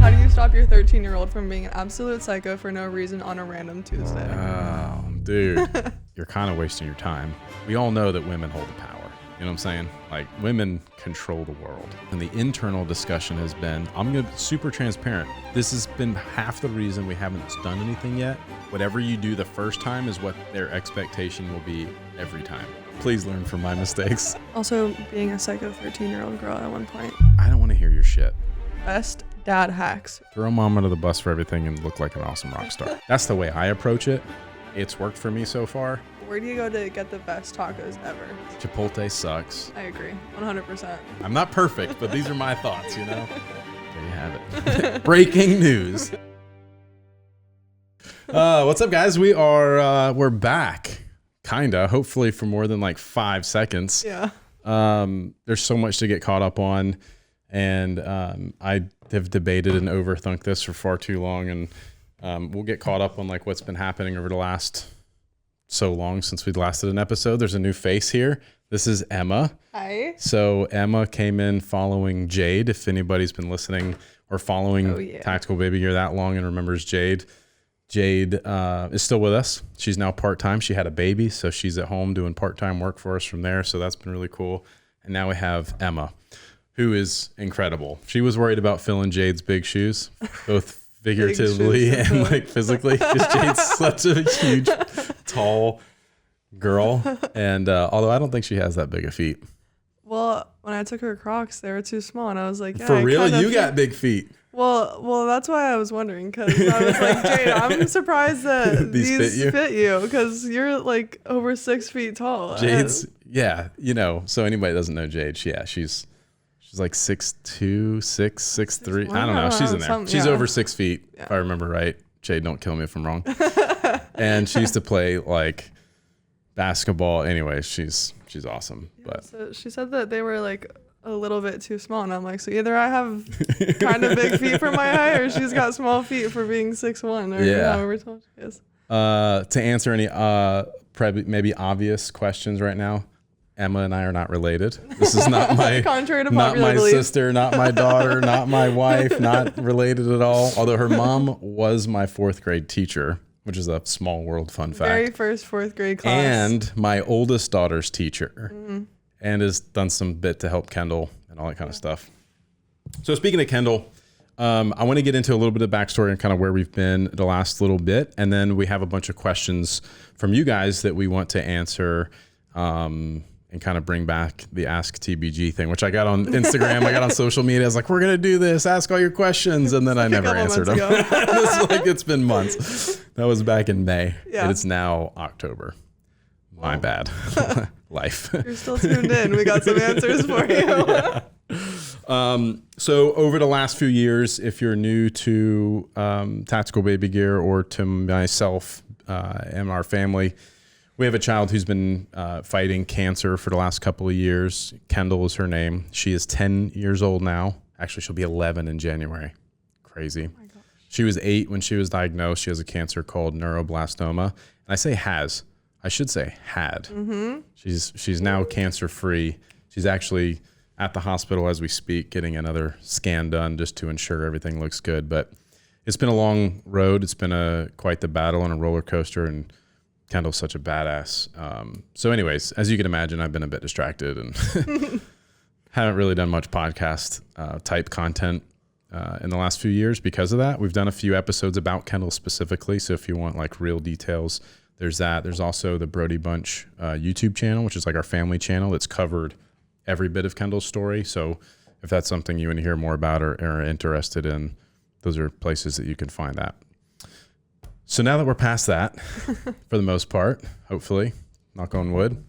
How do you stop your 13-year-old from being an absolute psycho for no reason on a random Tuesday? Oh, dude, you're kind of wasting your time. We all know that women hold the power. You know what I'm saying? Like, women control the world. And the internal discussion has been, I'm going to be super transparent. This has been half the reason we haven't done anything yet. Whatever you do the first time is what their expectation will be every time. Please learn from my mistakes. Also, being a psycho 13-year-old girl at one point. I don't want to hear your shit. Best dad hacks. Throw mom under the bus for everything and look like an awesome rock star. That's the way I approach it. It's worked for me so far. Where do you go to get the best tacos ever? Chipotle sucks. I agree, 100%. I'm not perfect, but these are my thoughts, you know? There you have it. Breaking news. What's up, guys? We're back. Kinda, hopefully for more than like 5 seconds. Yeah. There's so much to get caught up on. And I have debated and overthunk this for far too long. And we'll get caught up on like what's been happening over the last so long since we last did an episode. There's a new face here. This is Emma. Hi. So Emma came in following Jade. If anybody's been listening or following Tactical Baby Gear that long and remembers Jade, Jade is still with us. She's now part-time. She had a baby, so she's at home doing part-time work for us from there. So that's been really cool. And now we have Emma, who is incredible. She was worried about filling Jade's big shoes, both figuratively and like physically, because Jade's such a huge, tall girl. And although I don't think she has that big of feet. Well, when I took her Crocs, they were too small, and I was like, yeah, for real, you got big feet. Well, that's why I was wondering, because I was like, Jade, I'm surprised that these fit you, because you're like over 6 feet tall. Jade's, yeah, you know. So anybody that doesn't know Jade, she's like 6'2", 6'3". I don't know. She's in there. She's over 6 feet, if I remember right. Jade, don't kill me if I'm wrong. And she used to play like basketball. Anyway, she's awesome. Yeah, but so she said that they were like a little bit too small, and I'm like, so either I have kind of big feet for my height, or she's got small feet for being 6'1", or however tall she is. To answer any probably maybe obvious questions right now, Emma and I are not related. This is not my contrary to not popular my belief. sister, not my daughter, not my wife, not related at all. Although her mom was my 4th grade teacher, which is a small world fun fact. Very first 4th grade class. And my oldest daughter's teacher, and has done some bit to help Kendall and all that kind of stuff. So speaking of Kendall, I want to get into a little bit of backstory and kind of where we've been the last little bit, and then we have a bunch of questions from you guys that we want to answer. And kind of bring back the Ask TBG thing, which I got on Instagram. I got on social media. I was like, we're going to do this. Ask all your questions. And then I never answered them. It's been months. That was back in May. Yeah. And it's now October. My bad. Life. You're still tuned in. We got some answers for you. Yeah. So over the last few years, if you're new to Tactical Baby Gear or to myself and our family, we have a child who's been fighting cancer for the last couple of years. Kendall is her name. She is 10 years old now. Actually, she'll be 11 in January. Crazy. Oh my gosh. She was 8 when she was diagnosed. She has a cancer called neuroblastoma. And I say has. I should say had. Mm-hmm. She's now cancer-free. She's actually at the hospital as we speak, getting another scan done just to ensure everything looks good. But it's been a long road. It's been quite the battle and a roller coaster, and Kendall's such a badass. So anyways, as you can imagine, I've been a bit distracted and haven't really done much podcast type content in the last few years because of that. We've done a few episodes about Kendall specifically. So if you want like real details, there's that. There's also the Brody Bunch YouTube channel, which is like our family channel that's covered every bit of Kendall's story. So if that's something you want to hear more about or are interested in, those are places that you can find that. So now that we're past that, for the most part, hopefully, knock on wood,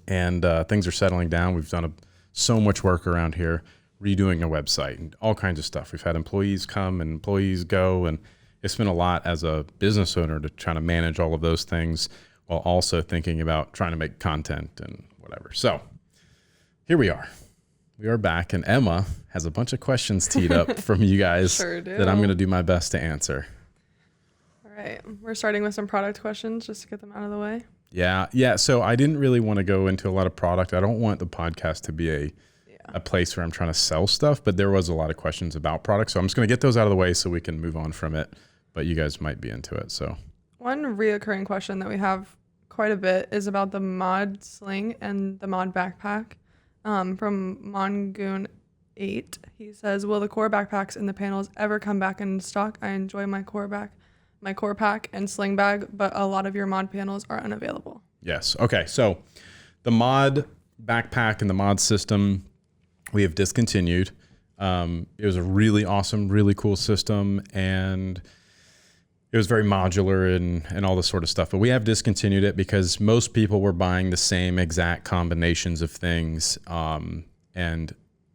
and things are settling down. We've done so much work around here, redoing a website and all kinds of stuff. We've had employees come and employees go, and it's been a lot as a business owner to try to manage all of those things while also thinking about trying to make content and whatever. So here we are. We are back, and Emma has a bunch of questions teed up from you guys that I'm going to do my best to answer. Right. We're starting with some product questions just to get them out of the way. Yeah. So I didn't really want to go into a lot of product. I don't want the podcast to be a place where I'm trying to sell stuff, but there was a lot of questions about products. So I'm just going to get those out of the way so we can move on from it. But you guys might be into it. So one reoccurring question that we have quite a bit is about the mod sling and the mod backpack. From Mongoon 8, he says, will the core backpacks and the panels ever come back in stock? I enjoy my core pack and sling bag, but a lot of your mod panels are unavailable. Yes. Okay. So the mod backpack and the mod system we have discontinued. It was a really awesome, really cool system, and it was very modular and all this sort of stuff. But we have discontinued it because most people were buying the same exact combinations of things. And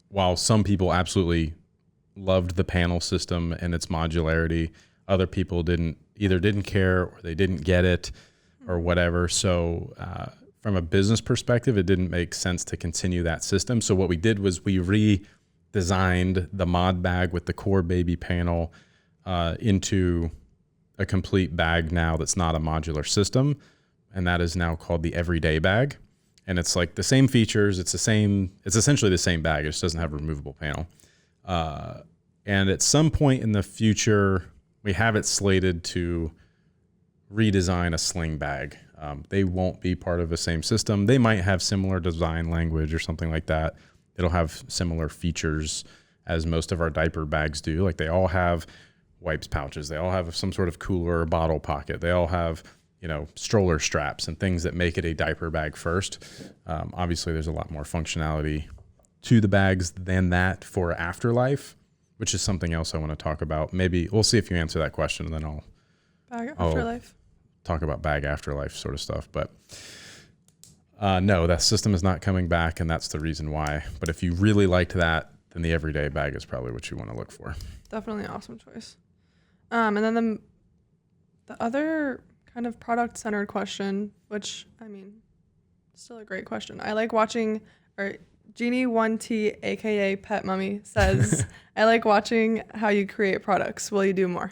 while some people absolutely loved the panel system and its modularity, other people didn't care, or they didn't get it or whatever. So from a business perspective, it didn't make sense to continue that system. So what we did was we redesigned the mod bag with the core baby panel into a complete bag now that's not a modular system. And that is now called the everyday bag. And it's like the same features. It's essentially the same bag. It just doesn't have a removable panel. And at some point in the future, we have it slated to redesign a sling bag. They won't be part of the same system. They might have similar design language or something like that. It'll have similar features as most of our diaper bags do. Like they all have wipes pouches. They all have some sort of cooler or bottle pocket. They all have, stroller straps and things that make it a diaper bag first. Obviously, there's a lot more functionality to the bags than that for afterlife, which is something else I want to talk about. Maybe we'll see if you answer that question, and then I'll talk about bag afterlife sort of stuff. But no, that system is not coming back, and that's the reason why. But if you really liked that, then the everyday bag is probably what you want to look for. Definitely an awesome choice. And then the other kind of product-centered question, which, still a great question. I like watching, or Jeannie1T, aka Pet Mummy, says, I like watching how you create products. Will you do more?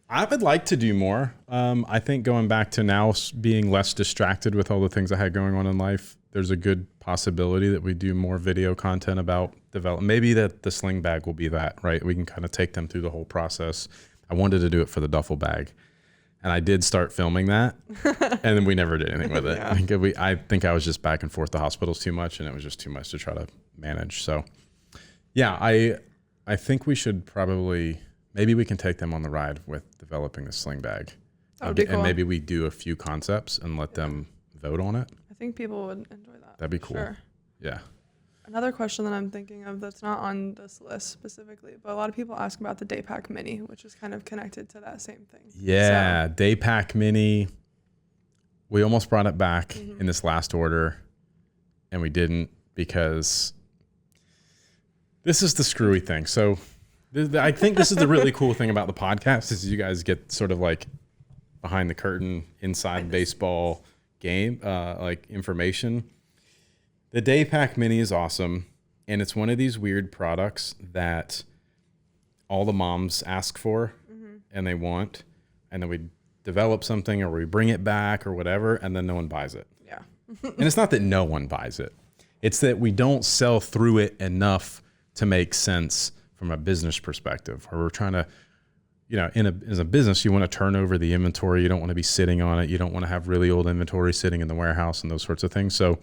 I would like to do more. I think going back to now being less distracted with all the things I had going on in life, there's a good possibility that we do more video content about development. Maybe that the sling bag will be that, right? We can kind of take them through the whole process. I wanted to do it for the duffel bag, and I did start filming that, and then we never did anything with it. Yeah. I think I was just back and forth to hospitals too much, and it was just too much to try to manage. So yeah, I think we should probably, maybe we can take them on the ride with developing the sling bag. That would be cool. And maybe we do a few concepts and let them vote on it. I think people would enjoy that. That'd be cool. Sure. Yeah. Another question that I'm thinking of that's not on this list specifically, but a lot of people ask about the Day Pack Mini, which is kind of connected to that same thing. Yeah, so. Day Pack Mini. We almost brought it back in this last order, and we didn't because this is the screwy thing. So I think this is the really cool thing about the podcast is you guys get sort of like behind the curtain, inside baseball game, like information. The Day Pack Mini is awesome, and it's one of these weird products that all the moms ask for and they want, and then we develop something or we bring it back or whatever, and then no one buys it. Yeah. And it's not that no one buys it. It's that we don't sell through it enough to make sense from a business perspective, or we're trying to, as a business, you want to turn over the inventory. You don't want to be sitting on it. You don't want to have really old inventory sitting in the warehouse and those sorts of things. So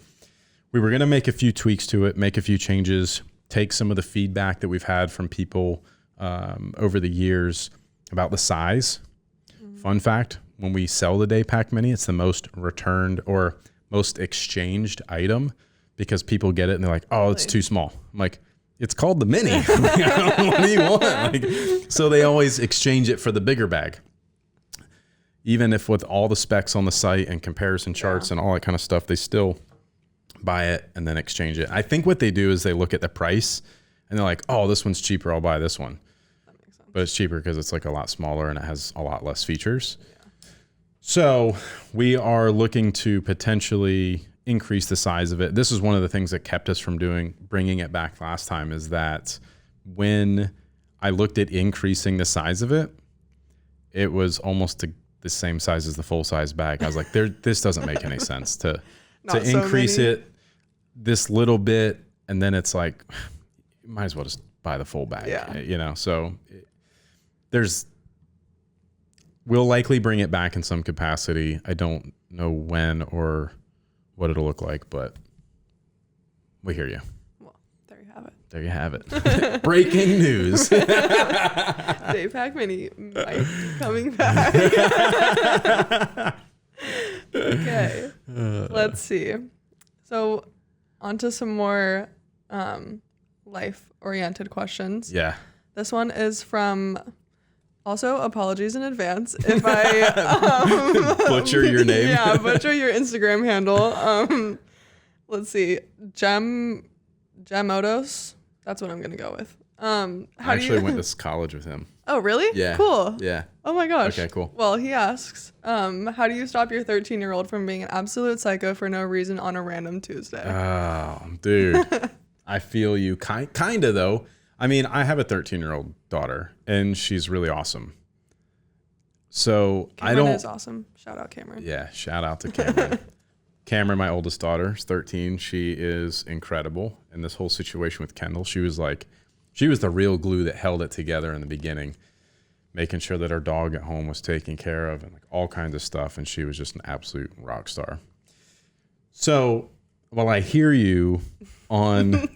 we were going to make a few tweaks to it, make a few changes, take some of the feedback that we've had from people over the years about the size. Fun fact, when we sell the Day Pack Mini, it's the most returned or most exchanged item because people get it and they're like, oh, it's too small. I'm like, it's called the Mini. What do you want? So they always exchange it for the bigger bag. Even if with all the specs on the site and comparison charts and all that kind of stuff, they still buy it and then exchange it. I think what they do is they look at the price and they're like, oh, this one's cheaper. I'll buy this one. That makes sense. But it's cheaper because it's like a lot smaller and it has a lot less features. Yeah. So we are looking to potentially increase the size of it. This is one of the things that kept us from bringing it back last time, is that when I looked at increasing the size of it, it was almost the same size as the full size bag. I was like, this doesn't make any sense to increase it this little bit And then it's like, you might as well just buy the full bag, Yeah. you know? So we'll likely bring it back in some capacity. I don't know when or what it'll look like, but we hear you. Well, there you have it. There you have it. Breaking news. Day Pack Mini might be coming back. Okay. Let's see. So on to some more life-oriented questions. Yeah. This one is from, also apologies in advance if I Butcher your name. Yeah, butcher your Instagram handle. Let's see. Gemotos. That's what I'm gonna go with. I actually went to college with him. Oh, really? Yeah. Cool. Yeah. Oh my gosh. Okay, cool. Well, he asks, how do you stop your 13-year-old from being an absolute psycho for no reason on a random Tuesday? Oh, dude. I feel you. Kind of, though. I mean, I have a 13-year-old daughter, and she's really awesome. So Cameron is awesome. Shout out Cameron. Yeah, shout out to Cameron. Cameron, my oldest daughter, is 13. She is incredible. And this whole situation with Kendall, she was the real glue that held it together in the beginning, making sure that our dog at home was taken care of and like all kinds of stuff. And she was just an absolute rock star. So while I hear you on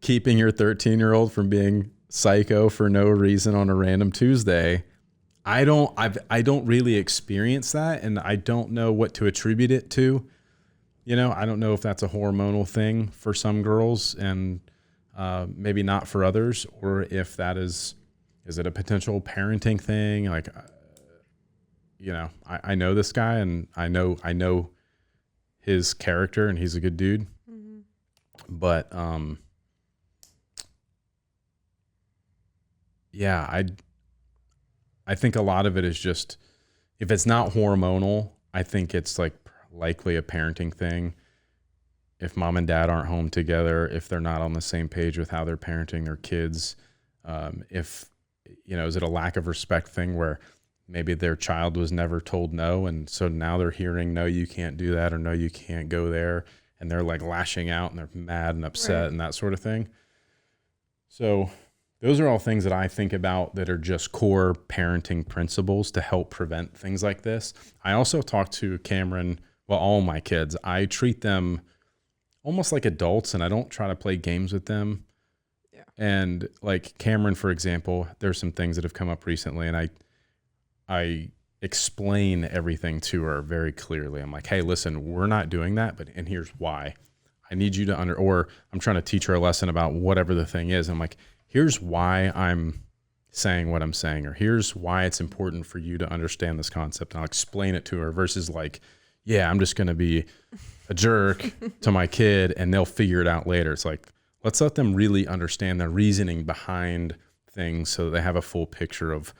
keeping your 13-year-old from being psycho for no reason on a random Tuesday, I don't really experience that, and I don't know what to attribute it to. You know, I don't know if that's a hormonal thing for some girls and maybe not for others, or if that is it a potential parenting thing? Like, you know, I know this guy, and I know his character, and he's a good dude. Mm-hmm. But yeah, I think a lot of it is just, if it's not hormonal, I think it's like likely a parenting thing. If mom and dad aren't home together, if they're not on the same page with how they're parenting their kids, if, you know, is it a lack of respect thing where maybe their child was never told no, and so now they're hearing, no, you can't do that, or no, you can't go there, and they're like lashing out and they're mad and upset, right, and that sort of thing. So those are all things that I think about that are just core parenting principles to help prevent things like this. I also talk to Cameron, well, all my kids. I treat them almost like adults, and I don't try to play games with them. Yeah. And like Cameron, for example, there's some things that have come up recently, and I explain everything to her very clearly. I'm like, hey, listen, we're not doing that, and here's why. I need you to or I'm trying to teach her a lesson about whatever the thing is. I'm like, here's why I'm saying what I'm saying, or here's why it's important for you to understand this concept. And I'll explain it to her versus like, yeah, I'm just going to be a jerk to my kid and they'll figure it out later. It's like, let's let them really understand the reasoning behind things so that they have a full picture of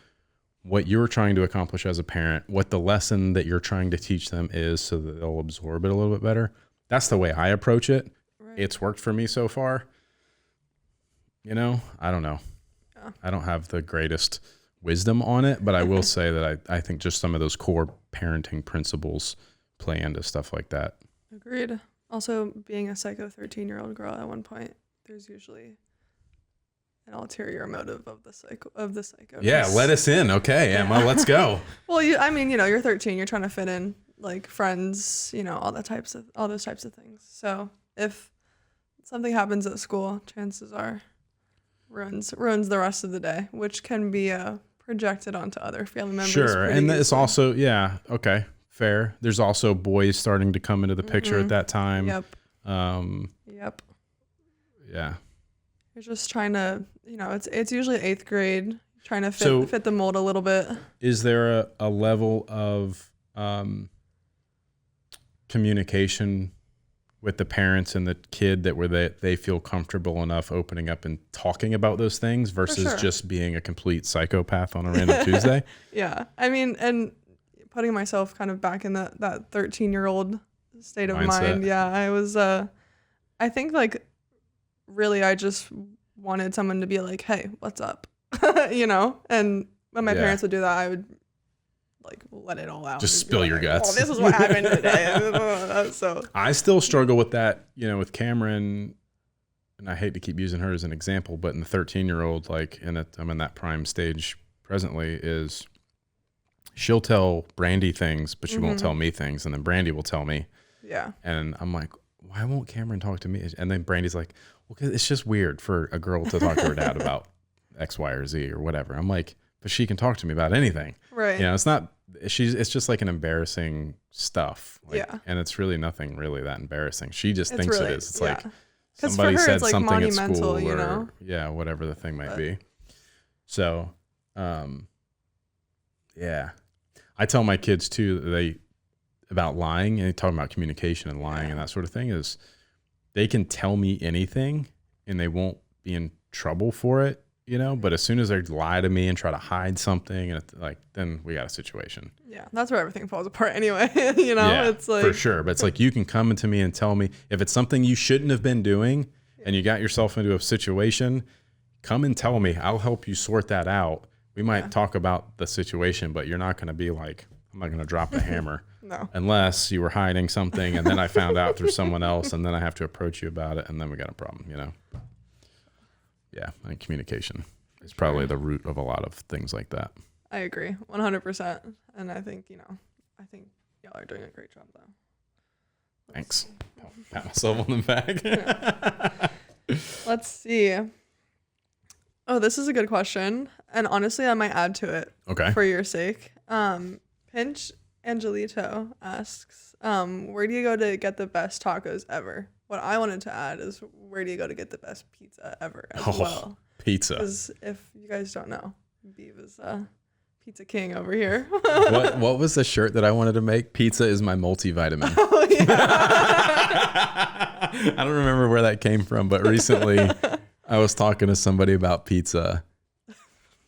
what you're trying to accomplish as a parent, what the lesson that you're trying to teach them is, so that they'll absorb it a little bit better. That's the way I approach it. Right. It's worked for me so far. You know, I don't know. Yeah. I don't have the greatest wisdom on it, but I will say that I think just some of those core parenting principles play into stuff like that. Agreed. Also, being a psycho 13-year-old girl at one point, there's usually an ulterior motive of the psycho. Yeah, let us in. Okay, yeah. Emma, let's go. Well, you're 13, you're trying to fit in like friends, all those types of things. So if something happens at school, chances are ruins the rest of the day, which can be projected onto other family members. Sure, and it's also, yeah, okay, fair. There's also boys starting to come into the picture at that time. Yep. Yep. Yeah. You're just trying to, it's usually 8th grade, trying to fit the mold a little bit. Is there a level of communication with the parents and the kid that where they feel comfortable enough opening up and talking about those things versus just being a complete psychopath on a random Tuesday? Yeah. I mean, and putting myself kind of back in that 13-year-old state of mind. Yeah. I was, I think like really I just wanted someone to be like, hey, what's up? And when my parents would do that, I would like let it all out. Just spill your guts. Oh, this is what happened today. So I still struggle with that, with Cameron. and I hate to keep using her as an example, but in the 13-year-old, like, I'm in that prime stage presently, is she'll tell Brandy things, but she won't tell me things. And then Brandy will tell me. Yeah. And I'm like, why won't Cameron talk to me? And then Brandy's like, well, 'cause it's just weird for a girl to talk to her dad about X, Y, or Z or whatever. I'm like, but she can talk to me about anything. Right. You know, it's just like an embarrassing stuff. Like, Yeah. And it's really nothing really that embarrassing. She just thinks really, it is. It's yeah. like 'Cause somebody for her, said it's like something at monumental, school you or know? yeah, whatever the thing might be. So, yeah. I tell my kids too, about lying and talking about communication and lying and that sort of thing is they can tell me anything and they won't be in trouble for it, you know, but as soon as they lie to me and try to hide something and it's like, then we got a situation. Yeah. That's where everything falls apart anyway. You know, Yeah, it's like, for sure. But it's like, you can come into me and tell me if it's something you shouldn't have been doing and you got yourself into a situation, come and tell me, I'll help you sort that out. We might talk about the situation, but you're not going to be like, I'm not going to drop the hammer. No. Unless you were hiding something and then I found out through someone else and then I have to approach you about it and then we got a problem, you know? Yeah, I think communication is probably the root of a lot of things like that. I agree 100%. And I think, y'all are doing a great job though. Thanks. Pat myself on the back. Let's see. Oh, this is a good question. And honestly, I might add to it for your sake. Pinch Angelito asks, where do you go to get the best tacos ever? What I wanted to add is, where do you go to get the best pizza ever as well? Pizza. Because if you guys don't know, Beav is pizza king over here. What was the shirt that I wanted to make? Pizza is my multivitamin. Oh, yeah. I don't remember where that came from, but recently I was talking to somebody about pizza.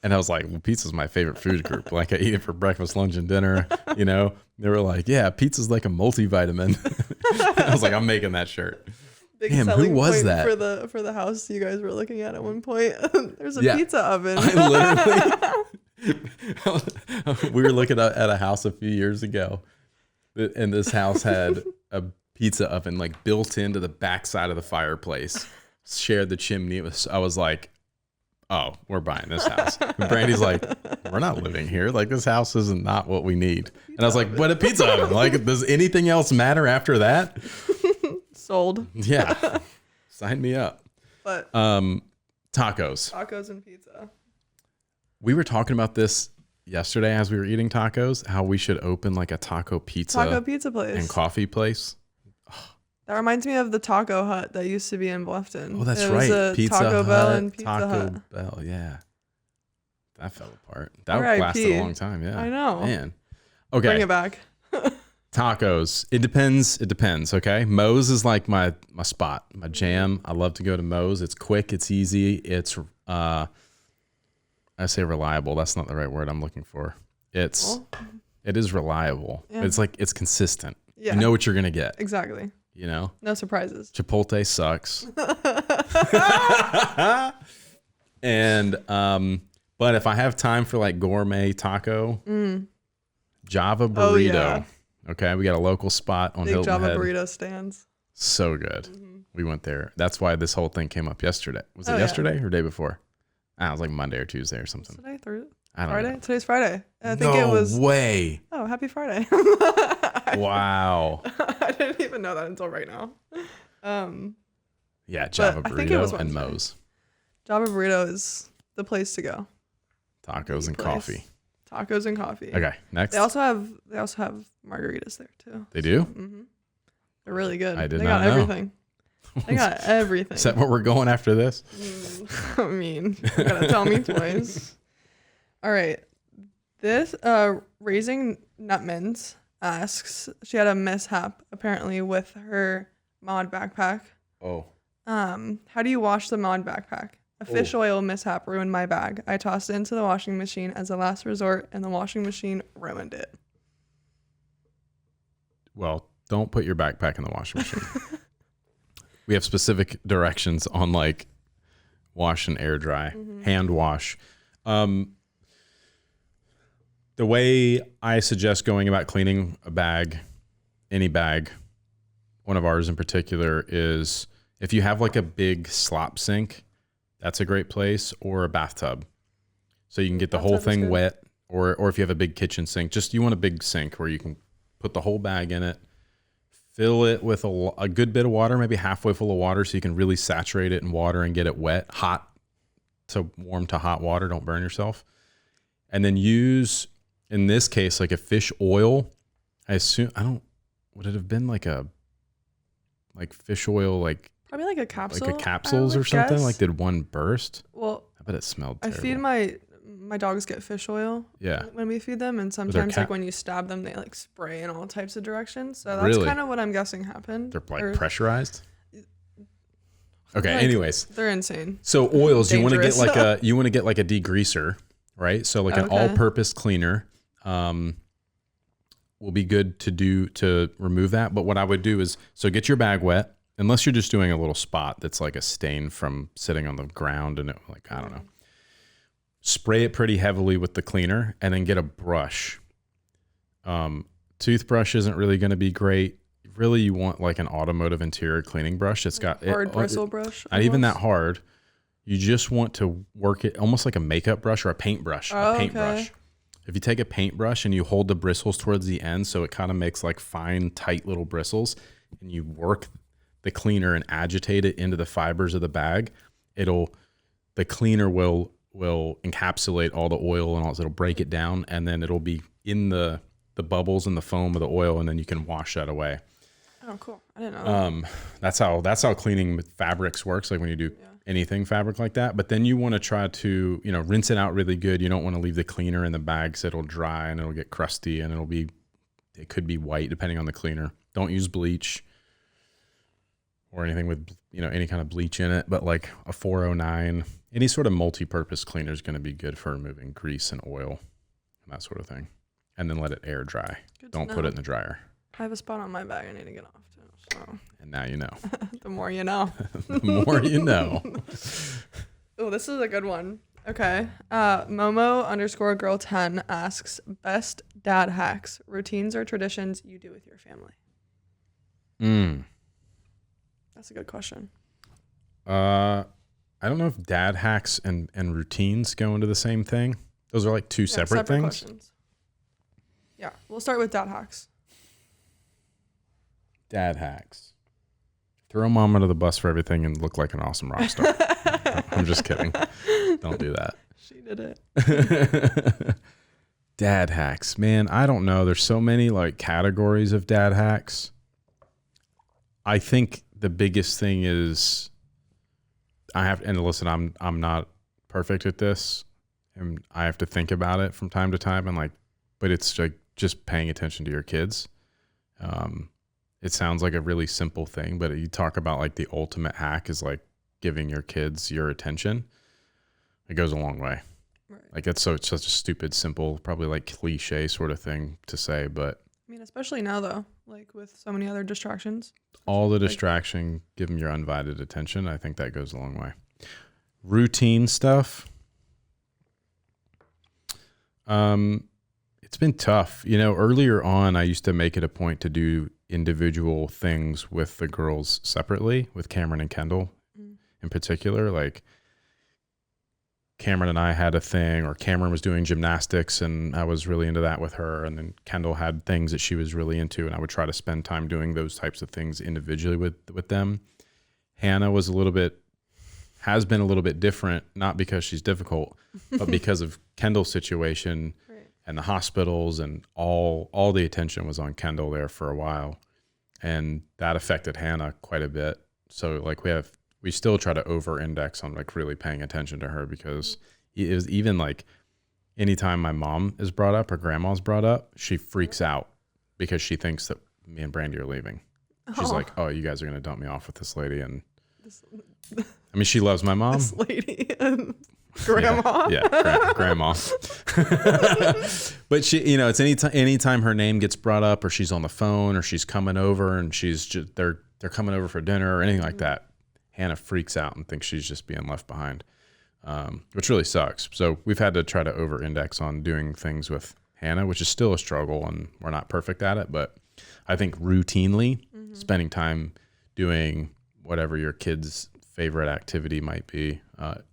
And I was like, well, pizza's my favorite food group. Like I eat it for breakfast, lunch, and dinner, you know? They were like, yeah, pizza's like a multivitamin. I was like, I'm making that shirt. Big Damn, who selling was point that? for the house you guys were looking at one point. There's a pizza oven. I literally, we were looking at a house a few years ago, and this house had a pizza oven like built into the backside of the fireplace, shared the chimney. I was like, oh, we're buying this house. And Brandy's like, we're not living here. Like, this house is not what we need. And I was like, but a pizza oven. Like, does anything else matter after that? Sold. Yeah. Sign me up. But tacos and pizza. We were talking about this yesterday as we were eating tacos, how we should open like a taco pizza place and coffee place. That reminds me of the Taco Hut that used to be in Bluffton. Oh, that's it was right. A Pizza Taco Hut, Bell and Pizza Taco Hut. Bell, yeah. That fell apart. That R.I.P. lasted a long time, yeah. I know. Man. Okay. Bring it back. Tacos. It depends, okay? Moe's is like my spot, my jam. I love to go to Moe's. It's quick, it's easy, it's I say reliable. That's not the right word I'm looking for. It is reliable. Yeah. It's like it's consistent. Yeah. You know what you're gonna get. Exactly. You know? No surprises. Chipotle sucks. And but if I have time for like gourmet taco, Java burrito. Oh, yeah. Okay, we got a local spot on Big Hilton Java Head. burrito stands. So good. We went there. That's why this whole thing came up yesterday. Was it Oh, yeah. yesterday or day before? It was like Monday or Tuesday or something. Today, Thursday? I don't Friday? know. Today's Friday. I think No it was. way. Oh, happy Friday. Wow. I didn't even know that until right now. Yeah, Java I think it was burrito and Wednesday. Moe's. Java burrito is the place to go. Tacos and Place. coffee. Tacos and coffee. Okay, next. They also have margaritas there too. They do? Mm-hmm. They're really good. I did they not got know. everything. They got everything. Is that what we're going after this? I mean, you gotta tell me twice. All right. This Raising Nutmans asks, she had a mishap apparently with her mod backpack. Oh. How do you wash the mod backpack? A fish oil mishap ruined my bag. I tossed it into the washing machine as a last resort, and the washing machine ruined it. Well, don't put your backpack in the washing machine. We have specific directions on like wash and air dry, hand wash. The way I suggest going about cleaning a bag, any bag, one of ours in particular, is If you have like a big slop sink, that's a great place, or a bathtub. So you can get the whole Bathtub is thing good. wet, or if you have a big kitchen sink, just you want a big sink where you can put the whole bag in it, fill it with a good bit of water, maybe halfway full of water, so you can really saturate it in water and get it wet, hot to warm to hot water. Don't burn yourself. And then use, in this case, like a fish oil. Would it have been like fish oil, like Probably like a capsule. like a capsules or something? guess. Like, did one burst? Well, I bet it smelled I terrible. feed my dogs get fish oil. Yeah. When we feed them, and sometimes like when you stab them, they like spray in all types of directions. So that's Really? kind of what I'm guessing happened. They're like Or, pressurized. Okay. like, Anyways, they're insane. so oils, you want to get Dangerous. like a degreaser, right? So like an Okay. all-purpose cleaner will be good to remove that. But what I would do is, so get your bag wet, unless you're just doing a little spot that's like a stain from sitting on the ground and it, like, I don't know. Spray it pretty heavily with the cleaner, and then get a brush. Toothbrush isn't really going to be great. Really, you want like an automotive interior cleaning brush. It's got Hard bristle brush. not even that almost. hard. You just want to work it almost like a makeup brush or a paintbrush. Oh, A paintbrush. If you take a paintbrush and you hold the bristles towards the end, so it kind of makes like fine, tight little bristles, and you work the cleaner and agitate it into the fibers of the bag, the cleaner will encapsulate all the oil and all. It'll break it down, and then it'll be in the bubbles and the foam of the oil, and then you can wash that away. Oh, cool. I didn't know. That's how cleaning with fabrics works. Like when you do anything fabric like that, but then you want to try to, rinse it out really good. You don't want to leave the cleaner in the bag, so it'll dry and it'll get crusty, and it could be white depending on the cleaner. Don't use bleach or anything with, any kind of bleach in it, but like a 409, any sort of multi-purpose cleaner is going to be good for removing grease and oil and that sort of thing. And then let it air dry. Good to Don't put know. it in the dryer. I have a spot on my bag I need to get off too. So And now you know. the more you know. The more you know. Oh, this is a good one. Okay. Momo_girl10 asks, best dad hacks, routines or traditions you do with your family. That's a good question. I don't know if dad hacks and routines go into the same thing. Those are like two separate things. Questions. Yeah, we'll start with dad hacks. Dad hacks. Throw mom under the bus for everything and look like an awesome rock star. I'm just kidding. Don't do that. She did it. Dad hacks. Man, I don't know. There's so many like categories of dad hacks. I think the biggest thing is and listen, I'm not perfect at this, and I have to think about it from time to time, and but it's like just paying attention to your kids. It sounds like a really simple thing, but you talk about like the ultimate hack is like giving your kids your attention. It goes a long way. Right. Like it's such a stupid, simple, probably like cliche sort of thing to say, but I mean, especially now though, like with so many other distractions. all the distraction, give them your undivided attention. I think that goes a long way. Routine stuff. It's been tough. Earlier on, I used to make it a point to do individual things with the girls separately, with Cameron and Kendall in particular. Like Cameron and I had a thing, or Cameron was doing gymnastics and I was really into that with her. And then Kendall had things that she was really into, and I would try to spend time doing those types of things individually with them. Hannah has been a little bit different, not because she's difficult, but because of Kendall's situation. Right. And the hospitals, and all the attention was on Kendall there for a while, and that affected Hannah quite a bit. So like we still try to over-index on like really paying attention to her, because it was even like anytime my mom is brought up or grandma's brought up, she freaks out because she thinks that me and Brandy are leaving. She's like, "Oh, you guys are gonna dump me off with this lady," and I mean, she loves my mom. This lady. Grandma. Yeah, grandma. But she, it's anytime her name gets brought up, or she's on the phone, or she's coming over, and they're coming over for dinner or anything like that, Hannah freaks out and thinks she's just being left behind, which really sucks. So we've had to try to over-index on doing things with Hannah, which is still a struggle, and we're not perfect at it. But I think routinely spending time doing whatever your kid's favorite activity might be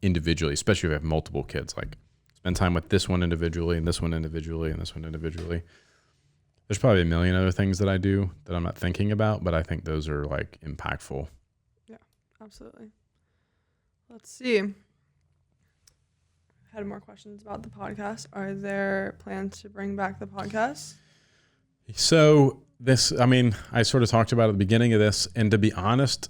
individually, especially if you have multiple kids. Like spend time with this one individually and this one individually and this one individually. There's probably a million other things that I do that I'm not thinking about, but I think those are like impactful. Yeah, absolutely. Let's see. Had more questions about the podcast. Are there plans to bring back the podcast? So I sort of talked about at the beginning of this, and to be honest,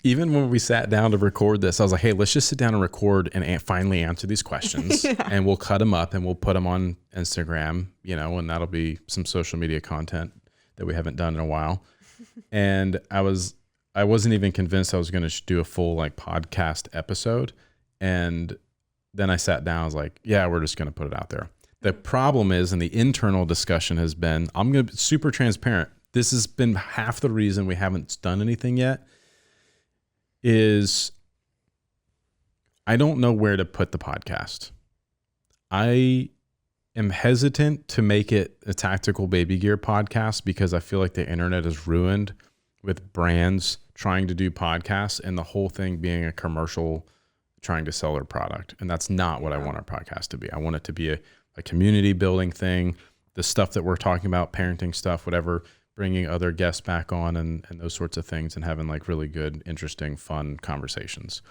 even when we sat down to record this, I was like, hey, let's just sit down and record and finally answer these questions and we'll cut them up and we'll put them on Instagram, and that'll be some social media content that we haven't done in a while. And I wasn't even convinced I was going to do a full like podcast episode. And then I sat down, I was like, yeah, we're just going to put it out there. The problem is, and the internal discussion has been, I'm going to be super transparent. This has been half the reason we haven't done anything yet. Is I don't know where to put the podcast. I am hesitant to make it a tactical baby gear podcast because I feel like the internet is ruined with brands trying to do podcasts and the whole thing being a commercial trying to sell their product. And that's not what I want our podcast to be. I want it to be a community building thing. The stuff that we're talking about, parenting stuff, whatever, bringing other guests back on and those sorts of things and having like really good, interesting, fun conversations.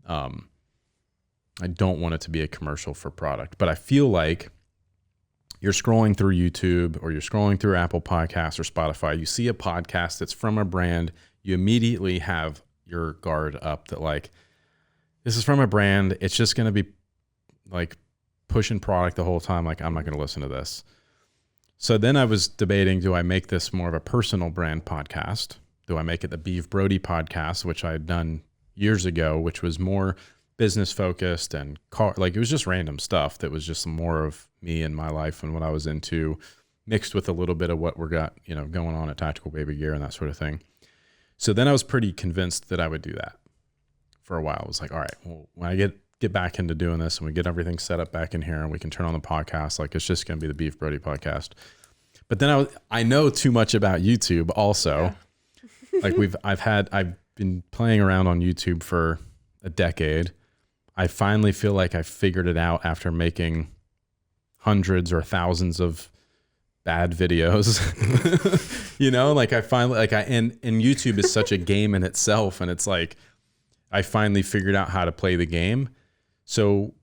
I don't want it to be a commercial for product, but I feel like you're scrolling through YouTube or you're scrolling through Apple Podcasts or Spotify. You see a podcast that's from a brand. You immediately have your guard up that like, this is from a brand. It's just going to be like pushing product the whole time. Like, I'm not going to listen to this. So then I was debating, do I make this more of a personal brand podcast? Do I make it the Beef Brody podcast, which I had done years ago, which was more business focused and it was just random stuff that was just more of me and my life and what I was into, mixed with a little bit of what we got, going on at Tactical Baby Gear and that sort of thing. So then I was pretty convinced that I would do that for a while. I was like, all right, well, when I get back into doing this and we get everything set up back in here and we can turn on the podcast, like it's just going to be the Beef Brody podcast. But then I know too much about YouTube also. Yeah. Like I've been playing around on YouTube for a decade. I finally feel like I figured it out after making hundreds or thousands of bad videos. Like I finally and YouTube is such a game in itself, and it's like I finally figured out how to play the game. So,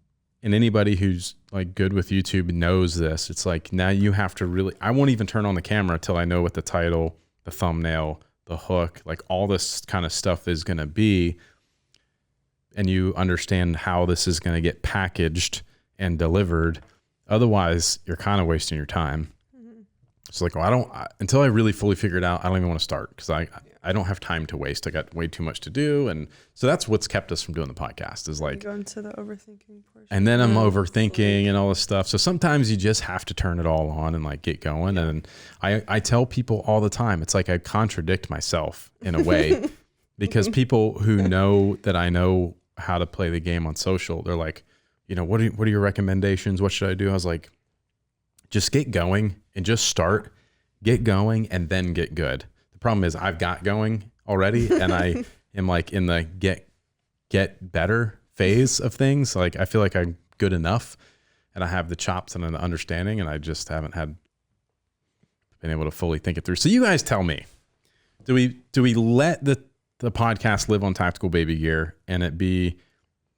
and anybody who's like good with YouTube knows this. It's like now you have to I won't even turn on the camera till I know what the title, the thumbnail, the hook, like all this kind of stuff is going to be. And you understand how this is going to get packaged and delivered. Otherwise, you're kind of wasting your time. Mm-hmm. It's like, until I really fully figure it out, I don't even want to start because I don't have time to waste. I got way too much to do. And so that's what's kept us from doing the podcast is like, go into the overthinking portion. And then I'm overthinking and all this stuff. So sometimes you just have to turn it all on and like get going. Yeah. And I tell people all the time, it's like I contradict myself in a way because people who know that I know how to play the game on social, they're like, what are your recommendations? What should I do? I was like, just get going and just start, get going and then get good. The problem is I've got going already and I am like in the get better phase of things. Like I feel like I'm good enough and I have the chops and the understanding and I just haven't been able to fully think it through. So you guys tell me, do we let the podcast live on Tactical Baby Gear and it be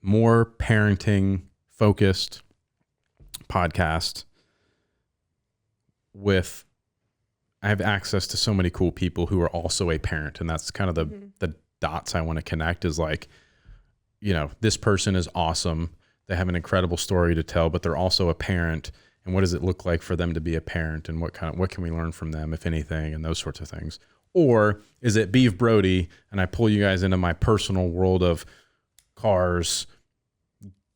more parenting focused podcast with, I have access to so many cool people who are also a parent. And that's kind of the dots I want to connect is like, this person is awesome. They have an incredible story to tell, but they're also a parent. And what does it look like for them to be a parent and what can we learn from them, if anything, and those sorts of things. Or is it Beef Brody and I pull you guys into my personal world of cars,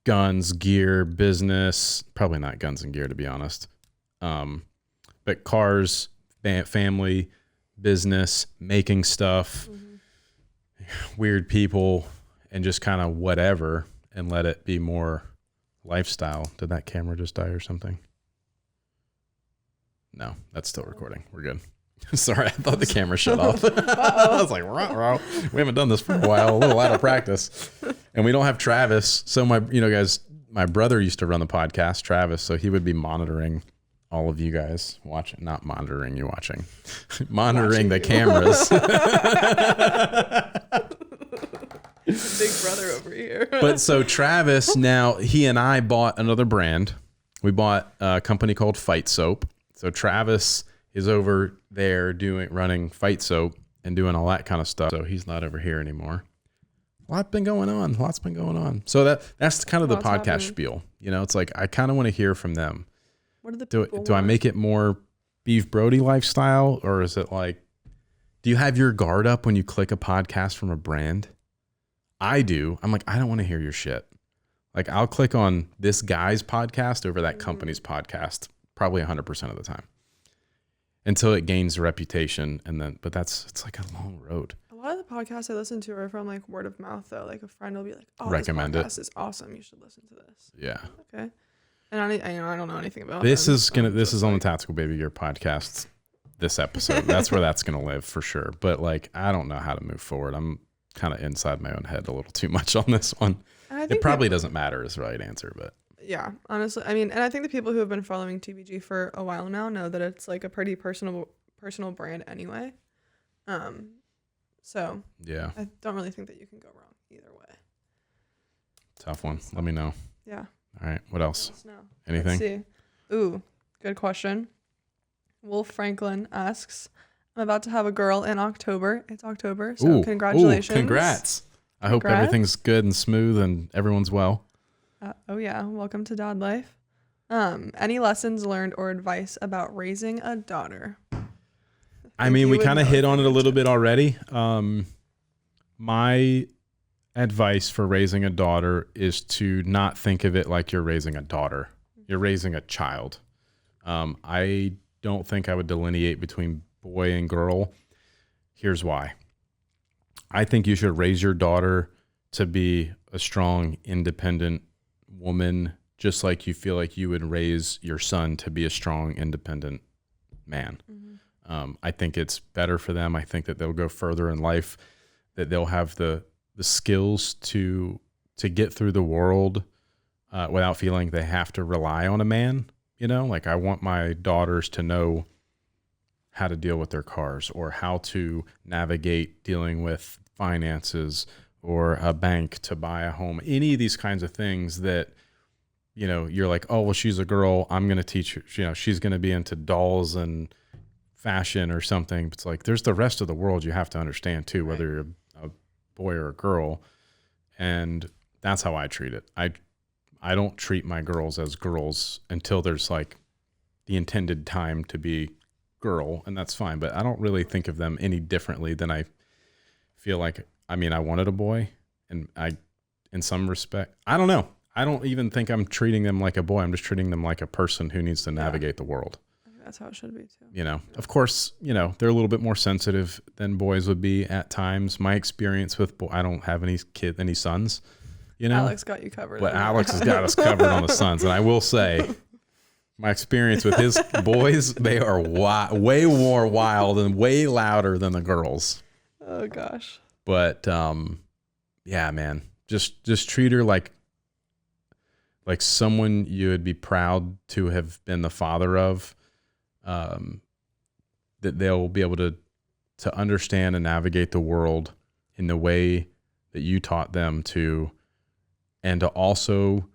guns, gear, business, probably not guns and gear to be honest. But cars, family, business, making stuff, weird people, and just kind of whatever and let it be more lifestyle. Did that camera just die or something? No, that's still recording. We're good. Sorry, I thought the camera shut off. I was like, "Ruh-roh." We haven't done this for a while, a little out of practice. And we don't have Travis. So guys, my brother used to run the podcast, Travis, so he would be monitoring all of you guys watching, not monitoring you watching, monitoring the cameras. Big brother over here. But so Travis, now he and I bought another brand. We bought a company called Fight Soap. So Travis is over there running Fight Soap and doing all that kind of stuff. So he's not over here anymore. Lots been going on. So that's kind of the podcast happening. spiel. It's like I kind of want to hear from them. What are the Do I make it more Beef Brody lifestyle, or is it like, do you have your guard up when you click a podcast from a brand? I do. I'm like, I don't want to hear your shit. Like I'll click on this guy's podcast over that company's podcast probably 100% of the time until it gains a reputation. But it's like a long road. A lot of the podcasts I listen to are from like word of mouth though. Like a friend will be like, "Oh, Recommend this it. podcast is awesome. You should listen to this." Yeah. Okay. And I don't know anything about This them, is on the Tactical Baby Gear podcast. This episode, that's where that's gonna live for sure. But like, I don't know how to move forward. I'm kind of inside my own head a little too much on this one. It probably doesn't matter is the right answer, but yeah, honestly, I mean, and I think the people who have been following TBG for a while now know that it's like a pretty personal brand anyway. So yeah, I don't really think that you can go wrong either way. Tough one. Let me know. Yeah. All right. What else? Let us know. Anything? Let's see. Ooh, good question. Wolf Franklin asks, "I'm about to have a girl in October. It's October, so congratulations." Congrats. I hope everything's good and smooth and everyone's well. Oh yeah, welcome to Dad Life. Any lessons learned or advice about raising a daughter? I mean, we kind of hit on it a little bit already. My advice for raising a daughter is to not think of it like you're raising a daughter. You're raising a child. I don't think I would delineate between boy and girl. Here's why. I think you should raise your daughter to be a strong, independent woman, just like you feel like you would raise your son to be a strong, independent man. Mm-hmm. I think it's better for them. I think that they'll go further in life, that they'll have the skills to get through the world without feeling they have to rely on a man. Like I want my daughters to know how to deal with their cars or how to navigate dealing with finances or a bank to buy a home. Any of these kinds of things that, you're like, oh, well, she's a girl. I'm going to teach her, she's going to be into dolls and fashion or something. It's like, there's the rest of the world you have to understand too, whether you're a boy or a girl. And that's how I treat it. I don't treat my girls as girls until there's like the intended time to be girl, and that's fine. But I don't really think of them any differently than I feel like, I wanted a boy, and in some respect, I don't know. I don't even think I'm treating them like a boy. I'm just treating them like a person who needs to navigate the world. I think that's how it should be too. Of course, they're a little bit more sensitive than boys would be at times. My experience with I don't have any sons, Alex got you covered. But Alex has got us covered on the sons. And I will say, my experience with his boys, they are way more wild and way louder than the girls. Oh gosh. But yeah, man, just treat her like someone you would be proud to have been the father of. That they'll be able to understand and navigate the world in the way that you taught them to, and to also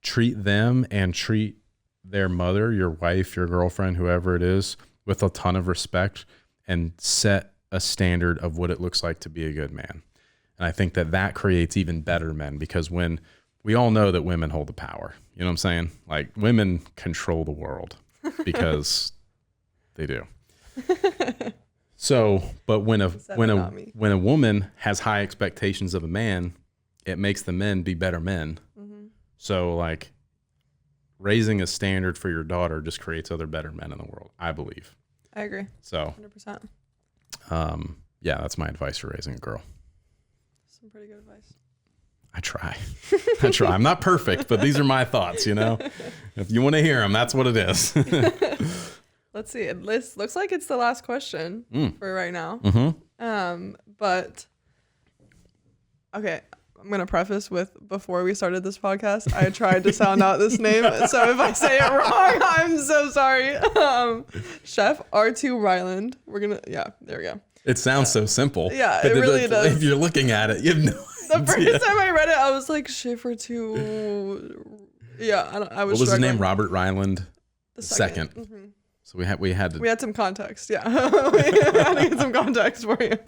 treat them and treat their mother, your wife, your girlfriend, whoever it is, with a ton of respect, and set a standard of what it looks like to be a good man. And I think that creates even better men, because when we all know that women hold the power, you know what I'm saying? Like, women control the world because they do. So, but when a woman has high expectations of a man, it makes the men be better men. Mm-hmm. So like, raising a standard for your daughter just creates other better men in the world, I believe. I agree. So 100%. Yeah, that's my advice for raising a girl. Some pretty good advice. I try. I'm not perfect, but these are my thoughts, If you want to hear them, that's what it is. Let's see. It looks like it's the last question for right now. But okay, I'm gonna preface with before we started this podcast, I tried to sound out this name, so if I say it wrong, I'm so sorry. Chef R2 Ryland. There we go. It sounds so simple. Yeah, it really does. If you're looking at it, you have no The first time I read it, I was like, Chef R2. Yeah, I was. What was his name? struggling. Robert Ryland. The Second. Mm-hmm. So we had some context. Yeah, we had to get some context for you.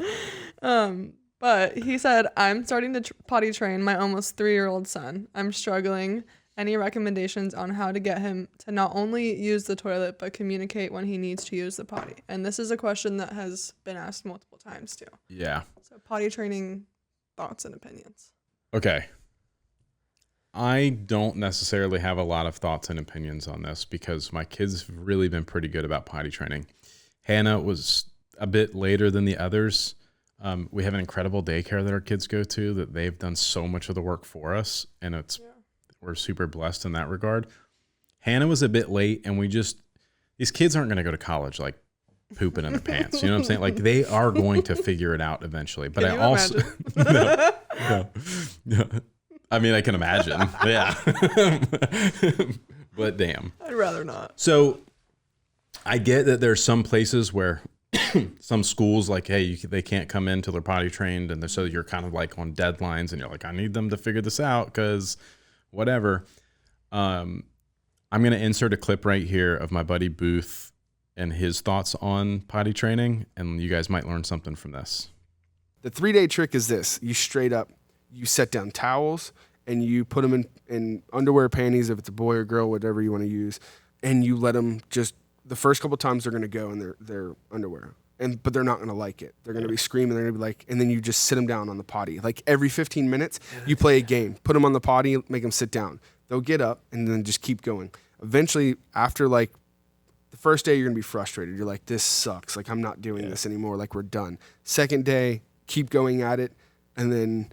But he said, I'm starting to potty train my almost 3-year-old son. I'm struggling. Any recommendations on how to get him to not only use the toilet, but communicate when he needs to use the potty? And this is a question that has been asked multiple times too. Yeah. So potty training, thoughts and opinions. Okay. I don't necessarily have a lot of thoughts and opinions on this because my kids have really been pretty good about potty training. Hannah was a bit later than the others. We have an incredible daycare that our kids go to that they've done so much of the work for us, and we're super blessed in that regard. Hannah was a bit late, and these kids aren't going to go to college like pooping in their pants. You know what I'm saying? Like they are going to figure it out eventually. But Can I you also no. I mean, I can imagine. Yeah. But damn. I'd rather not. So I get that there's some places where some schools like, hey, they can't come in till they're potty trained. And so you're kind of like on deadlines and you're like, I need them to figure this out because whatever. I'm going to insert a clip right here of my buddy Booth and his thoughts on potty training. And you guys might learn something from this. The 3-day trick is this. You set down towels and you put them in underwear, panties, if it's a boy or girl, whatever you want to use. And you let them the first couple times they're going to go in their underwear. But they're not going to like it. They're going to be screaming. They're going to be like, and then you just sit them down on the potty. Like every 15 minutes, you play a game. Put them on the potty, make them sit down. They'll get up and then just keep going. Eventually, after like the first day, you're going to be frustrated. You're like, this sucks. Like I'm not doing this anymore. Like we're done. Second day, keep going at it. And then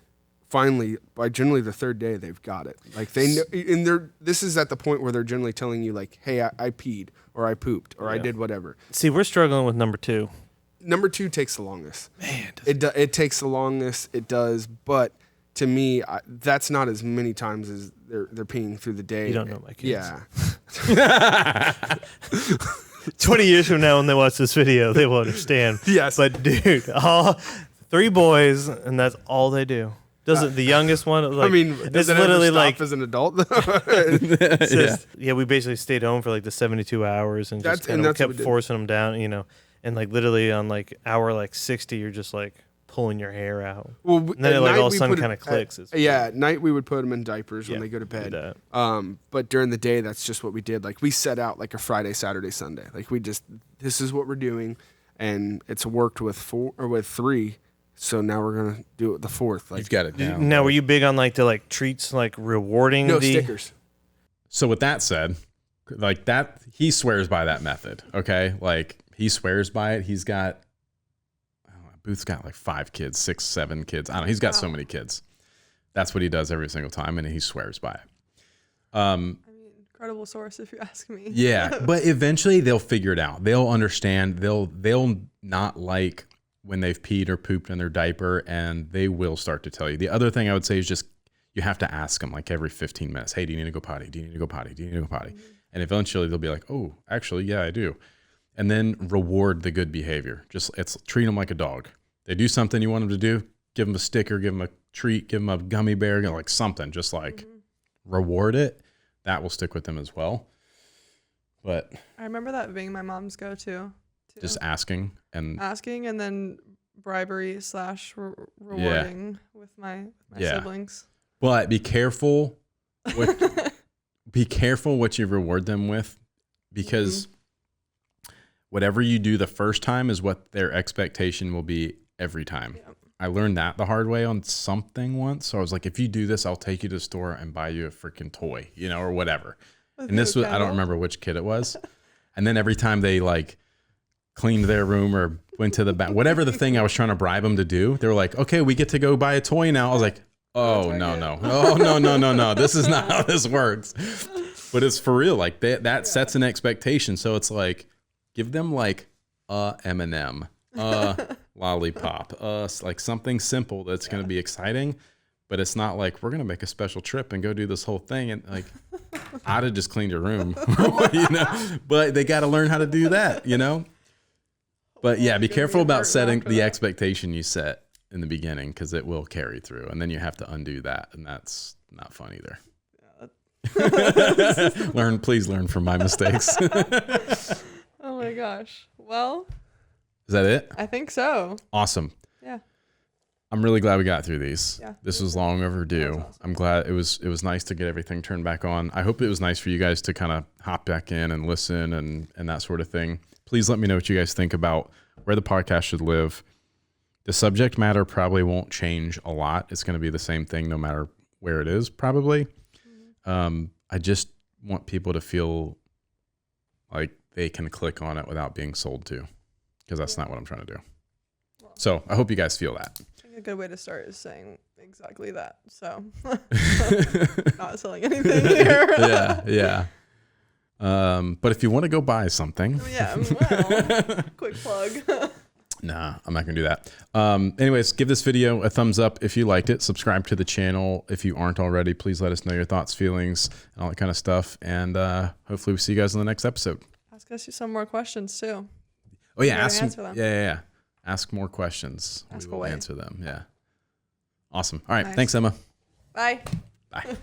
finally, by generally the third day, they've got it. Like they know, and this is at the point where they're generally telling you like, hey, I peed or I pooped or I did whatever. See, we're struggling with number 2. Number 2 takes the longest. Man, it takes the longest. It does, but to me, that's not as many times as they're peeing through the day. You don't know my kids. Yeah. 20 years from now, when they watch this video, they will understand. Yes. But dude, all 3 boys, and that's all they do. Doesn't the youngest one? Like, I mean, does it literally ever stop like as an adult? it's just, we basically stayed home for like the 72 hours and just kind of kept forcing them down, and like literally on like hour like 60, you're just like pulling your hair out. Well, and then it like all of a sudden kind of clicks. At night we would put them in diapers when they go to bed. But during the day, that's just what we did. Like we set out like a Friday, Saturday, Sunday. Like this is what we're doing, and it's worked with 3. So now we're gonna do it with the 4th. Like you've got it down. Now, were you big on like the treats, like rewarding? No stickers. So with that said, like that, he swears by that method. Okay, like he swears by it. He's got, Booth's got like 5 kids, 6, 7 kids. I don't know. He's got so many kids. That's what he does every single time, and he swears by it. I mean, incredible source if you ask me. Yeah, but eventually they'll figure it out. They'll understand. They'll not like when they've peed or pooped in their diaper, and they will start to tell you. The other thing I would say is just you have to ask them like every 15 minutes, hey, do you need to go potty? Do you need to go potty? Do you need to go potty? Mm-hmm. And eventually they'll be like, oh, actually, yeah, I do. And then reward the good behavior. Treat them like a dog. They do something you want them to do, give them a sticker, give them a treat, give them a gummy bear, like something, just like reward it. That will stick with them as well. But I remember that being my mom's go-to. Just asking and then bribery / rewarding with my siblings. But be careful what you reward them with, because whatever you do the first time is what their expectation will be every time. Yep. I learned that the hard way on something once. So I was like, if you do this, I'll take you to the store and buy you a freaking toy, or whatever. And this was, I don't remember which kid it was. And then every time they like cleaned their room or went to the back, whatever the thing I was trying to bribe them to do, they were like, okay, we get to go buy a toy now. I was like, oh, no. This is not how this works. But it's for real. Like that sets an expectation. So it's like, Give them like a M&M, a lollipop, like something simple that's going to be exciting, but it's not like we're going to make a special trip and go do this whole thing. And like, I'd have just cleaned your room, you know, but they got to learn how to do that, you know? But yeah, be careful about setting the expectation you set in the beginning, because it will carry through, and then you have to undo that, and that's not fun either. Please learn from my mistakes. Oh my gosh. Well, is that it? I think so. Awesome. Yeah. I'm really glad we got through these. Yeah, this was long overdue. Awesome. I'm glad it was nice to get everything turned back on. I hope it was nice for you guys to kind of hop back in and listen and that sort of thing. Please let me know what you guys think about where the podcast should live. The subject matter probably won't change a lot. It's going to be the same thing no matter where it is, probably. I just want people to feel like they can click on it without being sold to, because that's not what I'm trying to do. So I hope you guys feel that. I think a good way to start is saying exactly that. So not selling anything here. Yeah. But if you want to go buy something. Yeah, well, quick plug. Nah, I'm not going to do that. Anyways, give this video a thumbs up if you liked it. Subscribe to the channel if you aren't already. Please let us know your thoughts, feelings, and all that kind of stuff. And hopefully we see you guys in the next episode. Ask us some more questions too. Oh, yeah. Answer them. Yeah. Ask more questions. Ask we will away. answer them. Yeah. Awesome. All right. Nice. Thanks, Emma. Bye. Bye.